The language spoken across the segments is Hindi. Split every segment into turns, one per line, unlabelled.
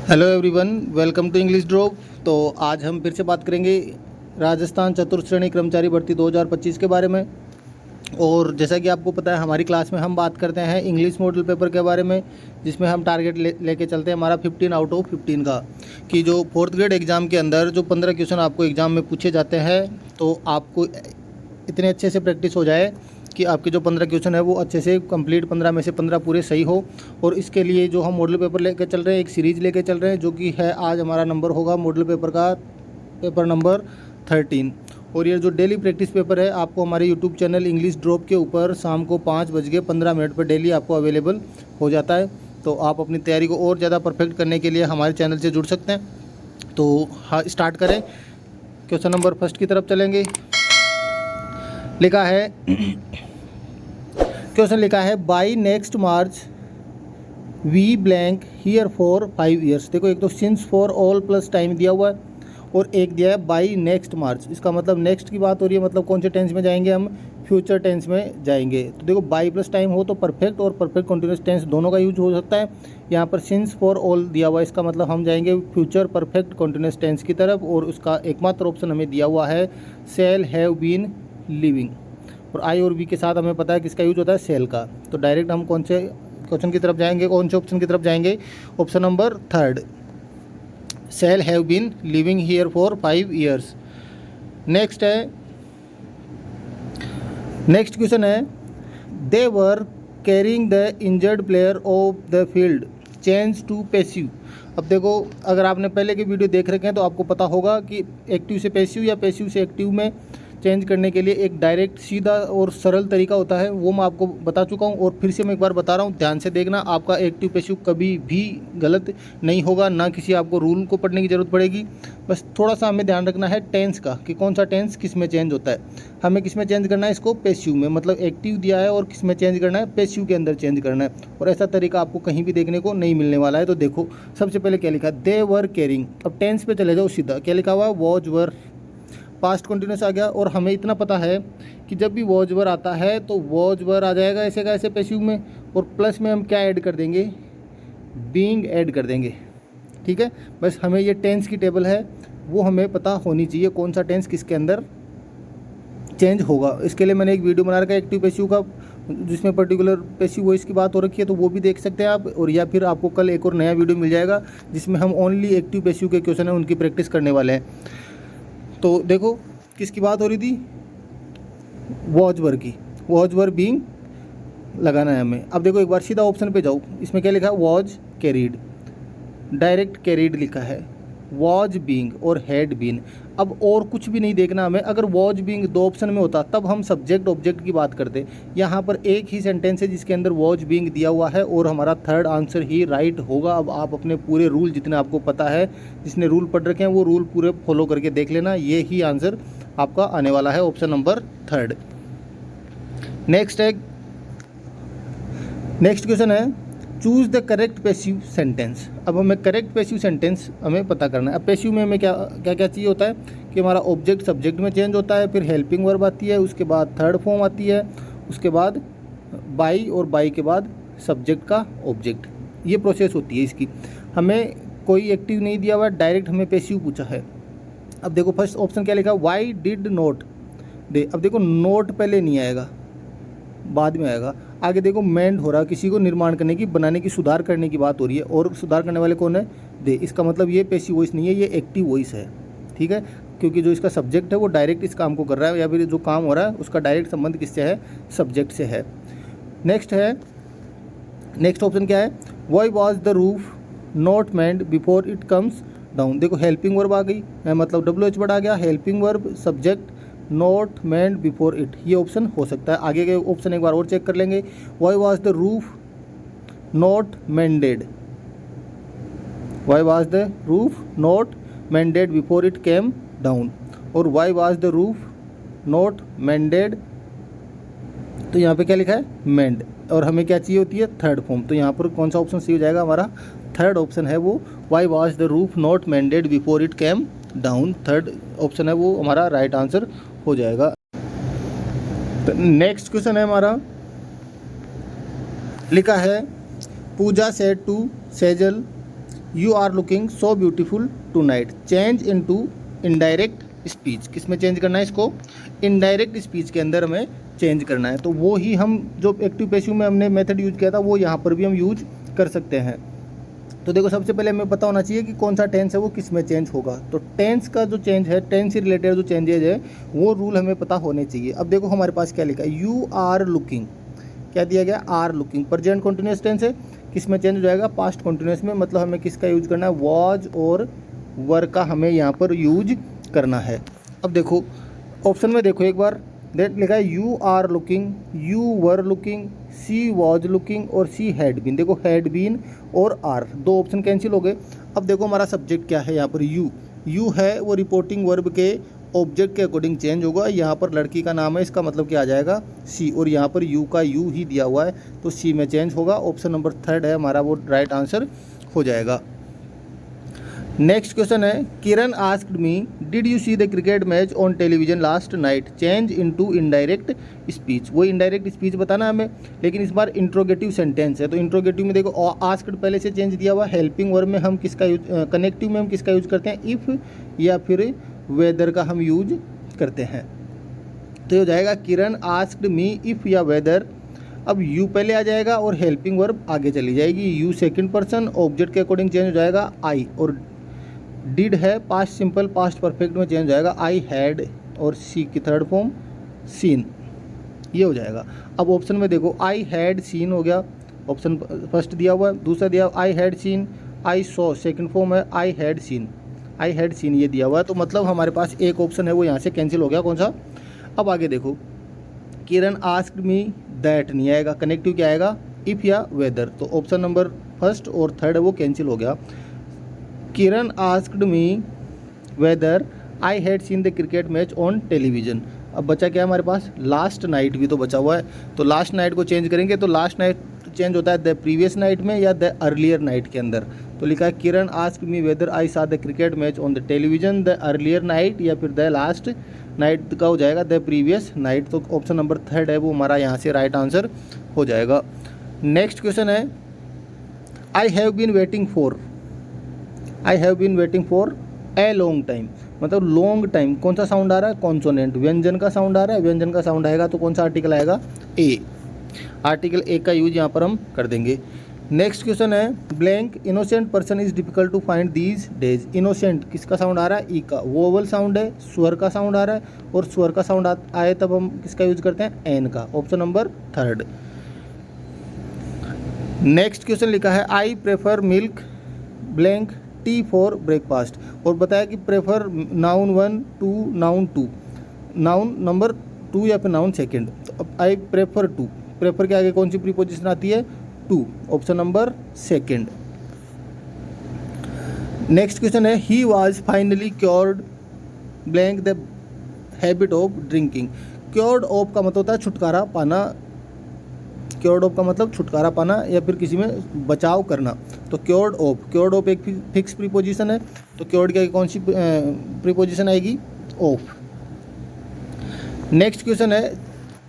Hello everyone, welcome to English Drop. तो आज हम फिर से बात करेंगे राजस्थान चतुर्थ श्रेणी कर्मचारी भर्ती 2025 के बारे में। और जैसा कि आपको पता है, हमारी क्लास में हम बात करते हैं इंग्लिश मॉडल पेपर के बारे में, जिसमें हम टारगेट लेके चलते हैं हमारा 15 आउट ऑफ 15 का, कि जो 4th ग्रेड एग्ज़ाम के अंदर जो 15 क्वेश्चन आपको एग्ज़ाम में पूछे जाते हैं, तो आपको इतने अच्छे से प्रैक्टिस हो जाए कि आपके जो 15 क्वेश्चन है वो अच्छे से कंप्लीट, 15 में से 15 पूरे सही हो। और इसके लिए जो हम मॉडल पेपर लेकर चल रहे हैं, एक सीरीज़ लेकर चल रहे हैं, जो कि है आज हमारा नंबर होगा मॉडल पेपर का पेपर नंबर 13। और ये जो डेली प्रैक्टिस पेपर है आपको हमारे यूट्यूब चैनल इंग्लिश ड्रॉप के ऊपर शाम को 5:15 पर डेली आपको अवेलेबल हो जाता है। तो आप अपनी तैयारी को और ज़्यादा परफेक्ट करने के लिए हमारे चैनल से जुड़ सकते हैं। तो हाँ, स्टार्ट करें। क्वेश्चन नंबर फर्स्ट की तरफ चलेंगे। लिखा है क्वेश्चन लिखा है by next March we blank here for 5 years. देखो, एक तो since for all plus time दिया हुआ है और एक दिया है बाई नेक्स्ट मार्च। इसका मतलब नेक्स्ट की बात हो रही है, मतलब कौन से टेंस में जाएंगे हम? फ्यूचर टेंस में जाएंगे। तो देखो, बाई प्लस टाइम हो तो परफेक्ट और परफेक्ट कंटिन्यूस टेंस दोनों का यूज हो सकता है। यहाँ पर सिंस फॉर ऑल दिया हुआ है, इसका मतलब हम जाएंगे फ्यूचर परफेक्ट कंटिन्यूस टेंस की तरफ। और उसका एकमात्र ऑप्शन हमें दिया हुआ है शैल हैव बीन लिविंग। और आई और वी के साथ हमें पता है किसका यूज होता है? सेल का। तो डायरेक्ट हम कौन से क्वेश्चन की तरफ जाएंगे, कौन से ऑप्शन की तरफ जाएंगे? Option number 3, sell have been living here for 5 years. Next question है they were carrying the injured player off the field change to passive. अब देखो, अगर आपने पहले के वीडियो देख रखे हैं तो आपको पता होगा कि एक्टिव से पैसिव या पैसिव से एक्टिव में चेंज करने के लिए एक डायरेक्ट सीधा और सरल तरीका होता है, वो मैं आपको बता चुका हूँ। और फिर से मैं एक बार बता रहा हूँ, ध्यान से देखना। आपका एक्टिव पैसिव कभी भी गलत नहीं होगा, ना किसी आपको रूल को पढ़ने की ज़रूरत पड़ेगी। बस थोड़ा सा हमें ध्यान रखना है टेंस का, कि कौन सा टेंस किस में चेंज होता है। हमें किस में चेंज करना है? इसको पैसिव में, मतलब एक्टिव दिया है और किस में चेंज करना है? पैसिव के अंदर चेंज करना है। और ऐसा तरीका आपको कहीं भी देखने को नहीं मिलने वाला है। तो देखो, सबसे पहले क्या लिखा? दे वर कैरिंग। अब टेंस पे चले जाओ सीधा। क्या लिखा हुआ है? वॉज वर, पास्ट कंटिन्यूस आ गया। और हमें इतना पता है कि जब भी वॉज वर आता है तो वॉज वर आ जाएगा ऐसे का ऐसे पैसिव में, और प्लस में हम क्या ऐड कर देंगे? बीइंग ऐड कर देंगे। ठीक है, बस हमें ये टेंस की टेबल है वो हमें पता होनी चाहिए, कौन सा टेंस किसके अंदर चेंज होगा। इसके लिए मैंने एक वीडियो बना रखा है एक्टिव पैसिव का, जिसमें पर्टिकुलर पैसिव वॉइस की बात हो रखी है, तो वो भी देख सकते हैं आप। और या फिर आपको कल एक और नया वीडियो मिल जाएगा जिसमें हम ओनली एक्टिव पैसिव के क्वेश्चन है उनकी प्रैक्टिस करने वाले हैं। तो देखो, किसकी बात हो रही थी? वॉज वर की। वॉज वर बीइंग लगाना है हमें। अब देखो, एक बार सीधा ऑप्शन पे जाओ। इसमें क्या लिखा है? वॉज कैरीड, डायरेक्ट कैरीड लिखा है। वॉज बीइंग और हैड बीन। अब और कुछ भी नहीं देखना हमें। अगर वॉज बीइंग 2 ऑप्शन में होता तब हम सब्जेक्ट ऑब्जेक्ट की बात करते। यहाँ पर एक ही सेंटेंस है जिसके अंदर वॉज बीइंग दिया हुआ है और हमारा थर्ड आंसर ही राइट होगा। अब आप अपने पूरे रूल जितने आपको पता है, जिसने रूल पढ़ रखे हैं, वो रूल पूरे फॉलो करके देख लेना। ये ही आंसर आपका आने वाला है, ऑप्शन नंबर 3। नेक्स्ट क्वेश्चन है choose the correct passive sentence. अब हमें करेक्ट पैसिव सेंटेंस हमें पता करना है। अब पैसिव में हमें क्या क्या चाहिए होता है कि हमारा ऑब्जेक्ट सब्जेक्ट में चेंज होता है, फिर हेल्पिंग वर्ब आती है, उसके बाद थर्ड फॉर्म आती है, उसके बाद बाई, और बाई के बाद सब्जेक्ट का ऑब्जेक्ट। ये प्रोसेस होती है इसकी। हमें कोई एक्टिव नहीं दिया हुआ, डायरेक्ट हमें पैसिव पूछा है। अब देखो, फर्स्ट ऑप्शन क्या लिखा? Why did not they. अब देखो, नोट पहले नहीं आएगा, बाद में आएगा। आगे देखो, मेंड हो रहा है, किसी को निर्माण करने की, बनाने की, सुधार करने की बात हो रही है, और सुधार करने वाले कौन है? दे। इसका मतलब ये पैसिव वॉइस नहीं है, ये एक्टिव वॉइस है। ठीक है, क्योंकि जो इसका सब्जेक्ट है वो डायरेक्ट इस काम को कर रहा है, या फिर जो काम हो रहा है उसका डायरेक्ट संबंध किससे है? सब्जेक्ट से है। नेक्स्ट ऑप्शन क्या है? Y was the roof not mend before it comes down. देखो, हेल्पिंग वर्ब आ गई, मतलब WH वर्ड आ गया, helping verb, subject, not mend before it. ये ऑप्शन हो सकता है। आगे के ऑप्शन एक बार और चेक कर लेंगे। Why was the roof not mended, why was the roof not mended before it came down, और why was the roof not mended. तो यहाँ पे क्या लिखा है? मेंड। और हमें क्या चाहिए होती है? Third form. तो यहाँ पर कौन सा ऑप्शन सही हो जाएगा? हमारा थर्ड ऑप्शन है वो, Y was the roof not mended before it came down. Third option है वो हमारा राइट आंसर हो जाएगा। तो नेक्स्ट क्वेश्चन है हमारा, लिखा है Puja said to Sejal you are looking so beautiful tonight, change into indirect speech. किस में चेंज करना है इसको? इनडायरेक्ट स्पीच के अंदर हमें चेंज करना है। तो वो ही हम जो एक्टिव पैसिव में हमने मेथड यूज किया था वो यहाँ पर भी हम यूज कर सकते हैं। तो देखो सबसे पहले हमें पता होना चाहिए कि कौन सा टेंस है वो किस में चेंज होगा। तो टेंस का जो चेंज है, टेंस से रिलेटेड जो चेंजेज है वो रूल हमें पता होने चाहिए। अब देखो हमारे पास क्या लिखा है, यू आर लुकिंग, क्या दिया गया? Are looking. Present continuous tense है, किस में चेंज हो जाएगा? पास्ट कॉन्टिन्यूस में। मतलब हमें किसका यूज करना है? वॉज और वर का हमें यहाँ पर यूज करना है। अब देखो ऑप्शन में देखो एक बार, देख लिखा है you are looking, you were looking, she was looking और सी हैड बीन। देखो हैड बीन और आर, दो ऑप्शन कैंसिल हो गए। अब देखो हमारा सब्जेक्ट क्या है यहाँ पर? यू। यू है वो रिपोर्टिंग वर्ब के ऑब्जेक्ट के अकॉर्डिंग चेंज होगा। यहाँ पर लड़की का नाम है, इसका मतलब क्या आ जाएगा? सी। और यहाँ पर यू का यू ही दिया हुआ है तो सी में चेंज होगा। ऑप्शन नंबर 3 है हमारा, वो राइट आंसर हो जाएगा। नेक्स्ट क्वेश्चन है, Kiran asked me did you see the cricket match on television last night, change into indirect speech. वो इनडायरेक्ट स्पीच बताना हमें, लेकिन इस बार इंट्रोगेटिव सेंटेंस है। तो इंट्रोगेटिव में देखो आस्क्ड पहले से चेंज दिया हुआ। हेल्पिंग वर्ब में हम किसका यूज, कनेक्टिव में हम किसका यूज करते हैं? इफ़ या फिर वेदर का हम यूज करते हैं। तो ये हो जाएगा किरण आस्क्ड मी इफ़ या वेदर। अब यू पहले आ जाएगा और हेल्पिंग वर्ब आगे चली जाएगी। यू सेकंड पर्सन, ऑब्जेक्ट के अकॉर्डिंग चेंज हो जाएगा आई। और डिड है पास्ट सिंपल, पास्ट परफेक्ट में चेंज हो जाएगा आई हैड। और सी की थर्ड फॉर्म सीन, ये हो जाएगा। अब ऑप्शन में देखो आई हैड सीन हो गया, ऑप्शन फर्स्ट दिया हुआ है। दूसरा दिया I had seen, I saw second form है I had seen, I had seen ये दिया हुआ है। तो मतलब हमारे पास एक ऑप्शन है वो यहाँ से कैंसिल हो गया। कौन सा? अब आगे देखो, किरण आस्क्ड मी दैट नहीं आएगा, कनेक्टिव क्या आएगा? इफ़ या वेदर। तो ऑप्शन नंबर फर्स्ट और थर्ड है वो कैंसिल हो गया। Kiran asked me whether I had seen the cricket match on television. अब बचा क्या है हमारे पास? लास्ट नाइट भी तो बचा हुआ है। तो लास्ट नाइट को चेंज करेंगे तो लास्ट नाइट चेंज होता है द प्रीवियस नाइट में या द अर्लियर नाइट के अंदर। तो लिखा है किरण आस्क्ड मी वेदर आई सा the cricket match on the television the earlier night या फिर द लास्ट नाइट का हो जाएगा द प्रीवियस नाइट। तो ऑप्शन नंबर 3 है वो हमारा यहाँ से राइट आंसर हो जाएगा। नेक्स्ट क्वेश्चन है, I have been waiting for, I have been waiting for a long time. मतलब लॉन्ग टाइम, कौन सा साउंड आ रहा है? कॉन्सोनेंट, व्यंजन का साउंड आ रहा है। व्यंजन का साउंड आएगा तो कौन सा आर्टिकल आएगा? ए। आर्टिकल ए का यूज यहाँ पर हम कर देंगे। नेक्स्ट क्वेश्चन है, blank innocent person is difficult to find these days. Innocent किसका साउंड आ रहा है? ई का। वोवल साउंड है, स्वर का साउंड आ रहा है, और स्वर का साउंड आए तब हम किसका यूज करते हैं? एन का। Option number 3। नेक्स्ट क्वेश्चन लिखा है, I prefer milk blank T for breakfast. और बताया कि prefer noun 1 2 noun 2, noun number 2 या फिर नाउन सेकंड। तो अब आई प्रेफर टू, प्रेफर के आगे कौन सी प्रीपोजिशन आती है? To. Option number 2। Next question है, he was finally cured blank the habit of drinking. Cured of का मतलब होता है छुटकारा पाना। क्योर्ड ऑफ का मतलब छुटकारा पाना या फिर किसी में बचाव करना। तो क्योर्ड ऑफ, क्योर्ड ऑफ एक फिक्स प्रीपोजिशन है। तो क्योर्ड की कौन सी प्रीपोजिशन आएगी? ऑफ। नेक्स्ट क्वेश्चन है,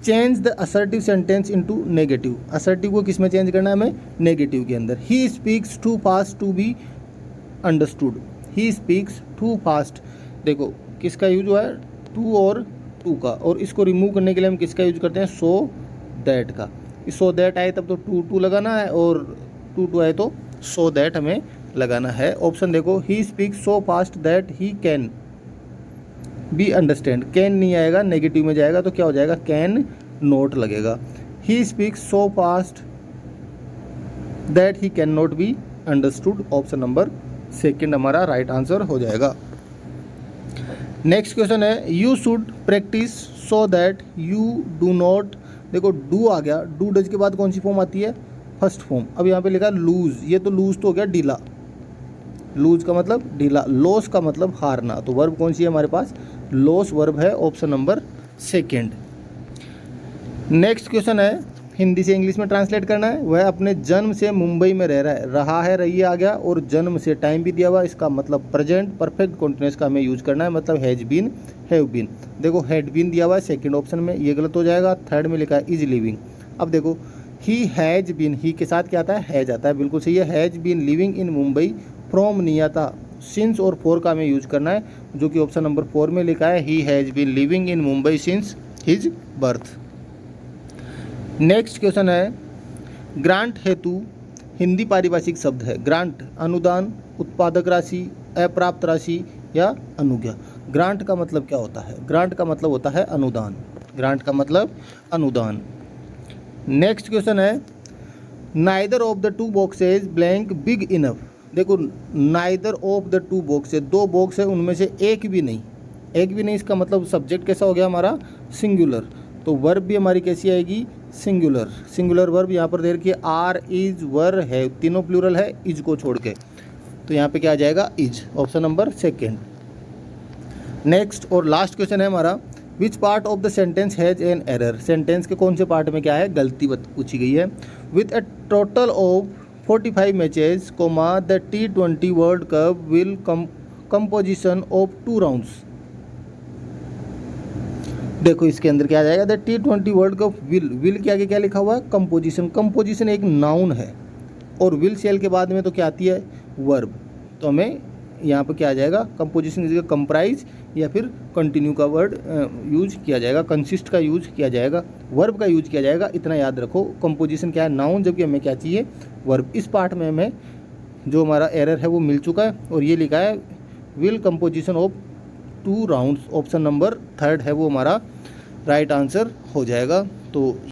change the assertive sentence into negative. Assertive को किस में चेंज करना है हमें? नेगेटिव के अंदर। He speaks too fast to be understood. He speaks too fast, देखो किसका यूज हुआ है? टू और टू का। और इसको रिमूव करने के लिए हम किसका यूज करते हैं? सो दैट का। सो दैट आए तब तो टू टू लगाना है, और टू टू आए तो सो दैट हमें लगाना है। ऑप्शन देखो, he speaks so fast that he can be understand. Can नहीं आएगा, नेगेटिव में जाएगा तो क्या हो जाएगा? कैन नॉट लगेगा। He speaks so fast that he can not be understood. Option number 2 हमारा राइट आंसर हो जाएगा। नेक्स्ट क्वेश्चन है, you should practice so that you do not. देखो डू आ गया, डू डज के बाद कौन सी फॉर्म आती है? First form. अब यहाँ पे लिखा लूज, ये तो लूज तो हो गया ढीला। लूज का मतलब ढीला, लॉस का मतलब हारना। तो वर्ब कौन सी है हमारे पास? लॉस वर्ब है। Option number 2। नेक्स्ट क्वेश्चन है, हिंदी से इंग्लिश में ट्रांसलेट करना है। वह अपने जन्म से मुंबई में रह रहा है, रही आ गया, और जन्म से टाइम भी दिया हुआ। इसका मतलब प्रेजेंट परफेक्ट कॉन्टिन्यूस का हमें यूज करना है, मतलब हैज बीन, हैव बीन। देखो हैड बीन दिया हुआ है सेकंड ऑप्शन में, ये गलत हो जाएगा। थर्ड में लिखा है इज लिविंग। अब देखो ही हैज बीन, ही के साथ क्या आता है? हैज आता है, बिल्कुल सही है। Has been living in Mumbai from नहीं आता, सिंस और फॉर का हमें यूज करना है, जो कि ऑप्शन नंबर 4 में लिखा है, he has been living in Mumbai since his birth. Next question है, ग्रांट हेतु हिंदी पारिभाषिक शब्द है। ग्रांट अनुदान, उत्पादक राशि, अप्राप्त राशि या अनुज्ञा। ग्रांट का मतलब क्या होता है? ग्रांट का मतलब होता है अनुदान। ग्रांट का मतलब अनुदान। नेक्स्ट क्वेश्चन है, neither of the two boxes blank big enough. देखो, neither of the two box है, दो बॉक्स है, उनमें से एक भी नहीं। एक भी नहीं, इसका मतलब सब्जेक्ट कैसा हो गया हमारा? सिंगुलर। तो वर्ब भी हमारी कैसी आएगी? सिंगुलर। सिंगुलर वर्ब यहाँ पर दे रखी है, आर, इज, वर है, तीनों प्लूरल है इज को छोड़ के, तो यहाँ पे क्या आ जाएगा? इज। Option number 2। नेक्स्ट और लास्ट क्वेश्चन है हमारा, which part of the sentence has an error. Sentence के कौन से पार्ट में क्या है? गलती पूछी गई है। With a total of 45 matches, the T20 world cup will composition of 2 rounds. देखो इसके अंदर क्या आ जाएगा? The T20 world cup will के आगे क्या लिखा हुआ है? कंपोजिशन। कंपोजिशन एक नाउन है और विल सेल के बाद में तो क्या आती है? वर्ब। तो हमें यहाँ पर क्या आ जाएगा? कंपोजिशन की जगह कंप्राइज या फिर कंटिन्यू का वर्ड यूज किया जाएगा, कंसिस्ट का यूज किया जाएगा, वर्ब का यूज किया जाएगा। इतना याद रखो। कंपोजिशन क्या है? नाउन, जबकि हमें क्या चाहिए? वर्ब। इस पार्ट में हमें जो हमारा एरर है वो मिल चुका है और ये लिखा है will composition of 2 rounds. Option number 3 है वो हमारा राइट आंसर हो जाएगा। तो